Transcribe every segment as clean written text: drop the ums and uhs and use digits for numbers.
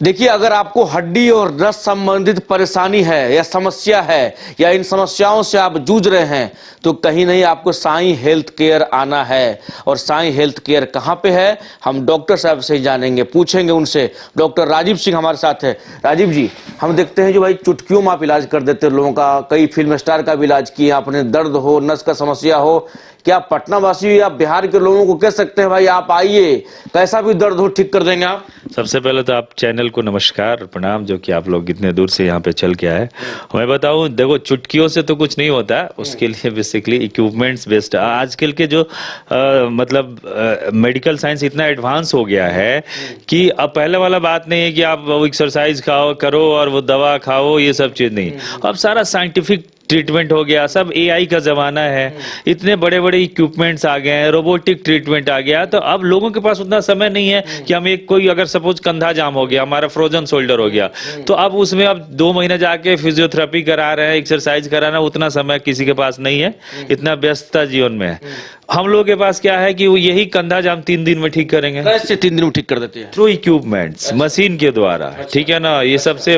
देखिए, अगर आपको हड्डी और नस संबंधित परेशानी है या समस्या है या इन समस्याओं से आप जूझ रहे हैं तो कहीं नहीं आपको साईं हेल्थ केयर आना है। और साईं हेल्थ केयर कहाँ पे है, हम डॉक्टर साहब से ही जानेंगे, पूछेंगे उनसे। डॉक्टर राजीव सिंह हमारे साथ है। राजीव जी, हम देखते हैं जो भाई चुटकियों में आप इलाज कर देते हैं लोगों का, कई फिल्म स्टार का भी इलाज किया आपने, दर्द हो, नस का समस्या हो, क्या पटना वासी या बिहार के लोगों को कह सकते हैं भाई आप आइए, कैसा भी दर्द हो ठीक कर देंगे आप? सबसे पहले तो आप चैनल को नमस्कार प्रणाम, जो कि आप लोग इतने दूर से यहाँ पे चल के आए। मैं बताऊँ, देखो चुटकियों से तो कुछ नहीं होता है, उसके लिए बेसिकली इक्विपमेंट्स बेस्ड। आजकल के जो मतलब मेडिकल साइंस इतना एडवांस हो गया है कि अब पहले वाला बात नहीं है कि आप वो एक्सरसाइज खाओ करो और वो दवा खाओ, ये सब चीज़ नहीं। अब सारा साइंटिफिक ट्रीटमेंट हो गया, सब एआई का जमाना है, इतने बड़े बड़े इक्विपमेंट्स आ गए हैं, रोबोटिक ट्रीटमेंट आ गया। तो अब लोगों के पास उतना समय नहीं है कि हम एक कोई अगर सपोज कंधा जाम हो गया, हमारा फ्रोजन शोल्डर हो गया, तो अब उसमें अब 2 महीने जाके फिजियोथेरेपी करा रहे हैं, एक्सरसाइज कराना, उतना समय किसी के पास नहीं है, इतना व्यस्तता जीवन में है। हम लोगों के पास क्या है कि वो यही कंधा जाम 3 दिन में ठीक करेंगे। कैसे 3 दिन में ठीक कर देते हैं? थ्रू इक्विपमेंट्स, मशीन के द्वारा, ठीक है ना, ये सबसे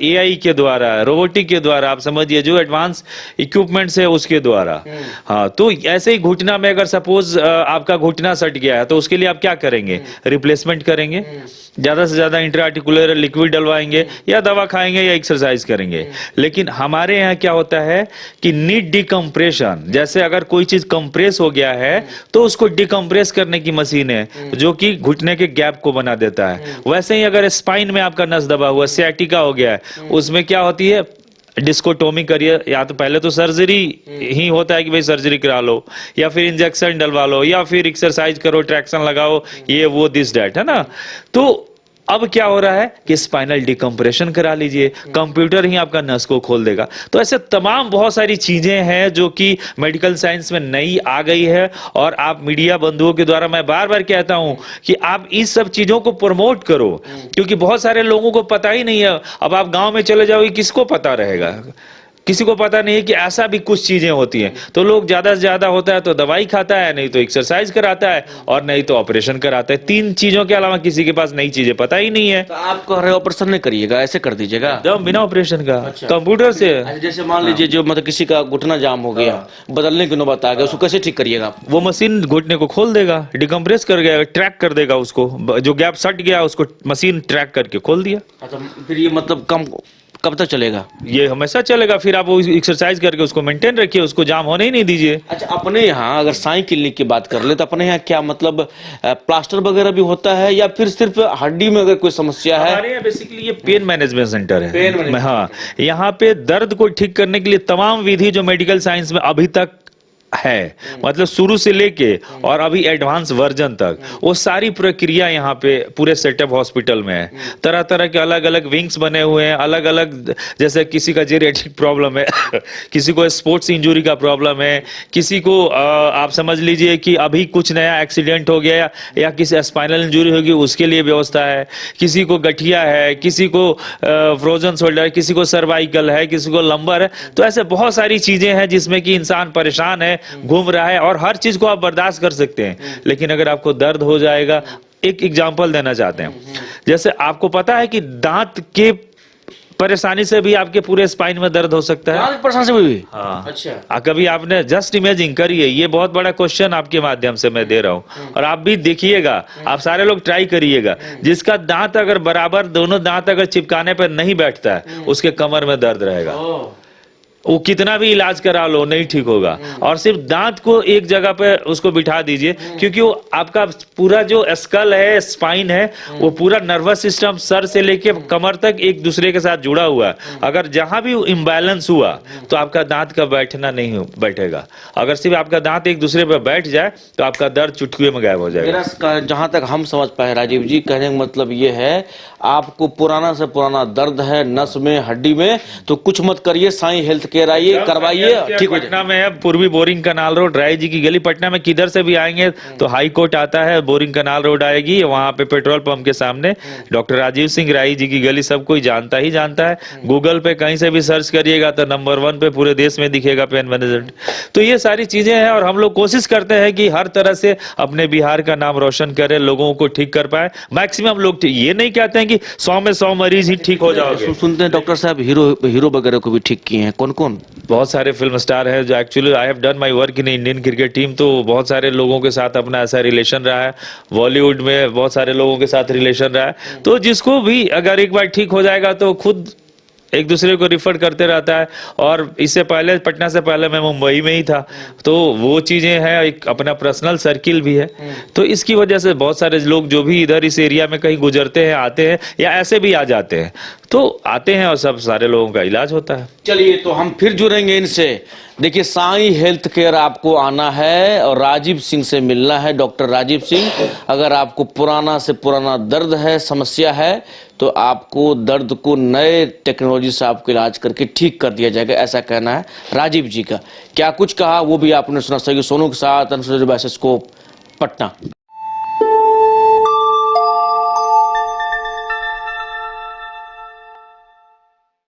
एआई के द्वारा, रोबोटिक के द्वारा, आप समझिए जो एडवांस इक्विपमेंट्स है उसके द्वारा। हाँ, तो ऐसे ही घुटना में अगर सपोज आपका घुटना सट गया है तो उसके लिए आप क्या करेंगे, रिप्लेसमेंट करेंगे, ज्यादा से ज्यादा इंट्राआर्टिकुलर लिक्विड डलवाएंगे या दवा खाएंगे या एक्सरसाइज करेंगे। लेकिन हमारे यहाँ क्या होता है कि नीड डिकम्प्रेशन, जैसे अगर कोई चीज कंप्रेस हो गया है तो उसको डिकम्प्रेस करने की मशीन है जो कि घुटने के गैप को बना देता है। वैसे ही अगर स्पाइन में आपका नस दबा हुआ, सियाटिका हो गया है, उसमें क्या होती है, डिस्कोटोमी करिए, या तो पहले तो सर्जरी ही होता है कि भाई सर्जरी करा लो, या फिर इंजेक्शन डलवा लो, या फिर एक्सरसाइज करो, ट्रैक्शन लगाओ, ये वो दिस डैट, है ना। तो अब क्या हो रहा है कि स्पाइनल डिकम्प्रेशन करा लीजिए, कंप्यूटर ही आपका नस को खोल देगा। तो ऐसे तमाम बहुत सारी चीजें हैं जो कि मेडिकल साइंस में नई आ गई है। और आप मीडिया बंधुओं के द्वारा मैं बार बार कहता हूं कि आप इस सब चीजों को प्रमोट करो, क्योंकि बहुत सारे लोगों को पता ही नहीं है। अब आप गांव में चले जाओगे, किसको पता रहेगा, किसी को पता नहीं है कि ऐसा भी कुछ चीजें होती हैं। तो लोग ज्यादा से ज्यादा होता है तो दवाई खाता है, नहीं तो एक्सरसाइज कराता है, और नहीं तो ऑपरेशन कराता है। 3 चीजों के अलावा किसी के पास नई चीजें पता ही नहीं है। तो आप कह रहे हो ऑपरेशन नहीं करिएगा, ऐसे कर दीजिएगा एकदम बिना ऑपरेशन का, कंप्यूटर से। जैसे मान लीजिए जो मतलब किसी का घुटना जाम हो गया, बदलने की नौबत आ गया, उसको कैसे ठीक करिएगा आप? वो मशीन घुटने को खोल देगा, डिकम्प्रेस कर गया, ट्रैक कर देगा उसको, जो गैप सट गया उसको मशीन ट्रैक करके खोल दिया। अच्छा, फिर ये मतलब कब तक चलेगा? ये हमेशा चलेगा। फिर आप वो एक्सरसाइज करके उसको मेंटेन रखिए, उसको जाम होने ही नहीं दीजिए। अच्छा, अपने यहाँ अगर साईं क्लिनिक की बात कर ले तो अपने यहाँ क्या मतलब प्लास्टर वगैरह भी होता है या फिर सिर्फ हड्डी में अगर कोई समस्या है? हमारे यहाँ बेसिकली ये पेन मैनेजमेंट सेंटर है। पेन मैनेजमेंट, हाँ, यहाँ पे दर्द को ठीक करने के लिए तमाम विधि जो मेडिकल साइंस में अभी तक है, मतलब शुरू से लेके और अभी एडवांस वर्जन तक, वो सारी प्रक्रिया यहाँ पे पूरे सेटअप हॉस्पिटल में है। तरह तरह के अलग अलग विंग्स बने हुए हैं, अलग अलग, जैसे किसी का जेरिएट्रिक प्रॉब्लम है, किसी को स्पोर्ट्स इंजरी का प्रॉब्लम है, किसी को आप समझ लीजिए कि अभी कुछ नया एक्सीडेंट हो गया या किसी स्पाइनल इंजरी होगी, उसके लिए व्यवस्था है, किसी को गठिया है, किसी को फ्रोजन शोल्डर, किसी को सर्वाइकल है, किसी को लंबर है। तो ऐसे बहुत सारी चीजें हैं जिसमें कि इंसान परेशान है, घूम रहा है, और हर चीज को आप बर्दाश्त कर सकते हैं। लेकिन अगर आपको दर्द हो जाएगा, एक एग्जांपल देना चाहते हैं, जैसे आपको पता है कि दांत के परेशानी से भी आपके पूरे स्पाइन में दर्द हो सकता है। दांत परेशानी से भी? हाँ। अच्छा, कभी आपने जस्ट इमेजिन करिए, ये बहुत बड़ा क्वेश्चन आपके माध्यम से मैं दे रहा हूँ, और आप भी देखिएगा, आप सारे लोग ट्राई करिएगा। जिसका दांत अगर बराबर, दोनों दांत अगर चिपकाने पर नहीं बैठता है, उसके कमर में दर्द रहेगा। वो कितना भी इलाज करा लो नहीं ठीक होगा। और सिर्फ दांत को एक जगह पे उसको बिठा दीजिए, क्योंकि वो आपका पूरा जो स्कल है, स्पाइन है, वो पूरा नर्वस सिस्टम सर से लेके कमर तक एक दूसरे के साथ जुड़ा हुआ है। अगर जहां भी इम्बैलेंस हुआ तो आपका दांत का बैठना नहीं बैठेगा। अगर सिर्फ आपका दांत एक दूसरे पे बैठ जाए तो आपका दर्द चुटकियों में गायब हो जाएगा। जहां तक हम समझ पाए राजीव जी, कहने का मतलब ये है आपको पुराना से पुराना दर्द है नस में, हड्डी में, तो कुछ मत करिए, साईं हेल्थ केयर आइए, करवाइए, ठीक हो जाए। पटना में है पूर्वी boring canal road, Rai ji की गली। पटना में किधर से भी आएंगे तो हाई कोर्ट आता है, बोरिंग कनाल रोड आएगी, वहां पे पेट्रोल पंप के सामने डॉक्टर राजीव सिंह, राय जी की गली, सब कोई जानता ही जानता है। गूगल पे कहीं से भी सर्च करिएगा तो नंबर 1 पे पूरे देश में दिखेगा पेन मैनेजमेंट। तो ये सारी चीजें हैं, और हम लोग कोशिश करते हैं कि हर तरह से अपने बिहार का नाम रोशन करें, लोगों को ठीक कर पाए। मैक्सिमम लोग ये नहीं कहते हैं कि कि 100 में 100 मरीज ही ठीक हो जाओगे। सुनते हैं डॉक्टर साहब हीरो वगैरह को भी ठीक किए हैं, कौन कौन? बहुत सारे फिल्म स्टार हैं जो actually I have done my work in Indian cricket team, तो बहुत सारे लोगों के साथ अपना ऐसा रिलेशन रहा है। बॉलीवुड में बहुत सारे लोगों के साथ रिलेशन रहा है, तो जिसको भी अगर एक बार ठीक हो जाएगा तो खुद एक दूसरे को रिफर करते रहता है। और इससे पहले, पटना से पहले मैं मुंबई में ही था, तो वो चीजें हैं, एक अपना पर्सनल सर्किल भी है। तो इसकी वजह से बहुत सारे लोग जो भी इधर इस एरिया में कहीं गुजरते हैं, आते हैं या ऐसे भी आ जाते हैं, तो आते हैं और सब सारे लोगों का इलाज होता है। चलिए, तो हम फिर जुड़ेंगे इनसे। देखिए, साईं हेल्थ केयर आपको आना है और राजीव सिंह से मिलना है, डॉक्टर राजीव सिंह। अगर आपको पुराना से पुराना दर्द है, समस्या है, तो आपको दर्द को नए टेक्नोलॉजी से आपको इलाज करके ठीक कर दिया जाएगा, ऐसा कहना है राजीव जी का। क्या कुछ कहा वो भी आपने सुना। सही सोनू के साथ, पटना।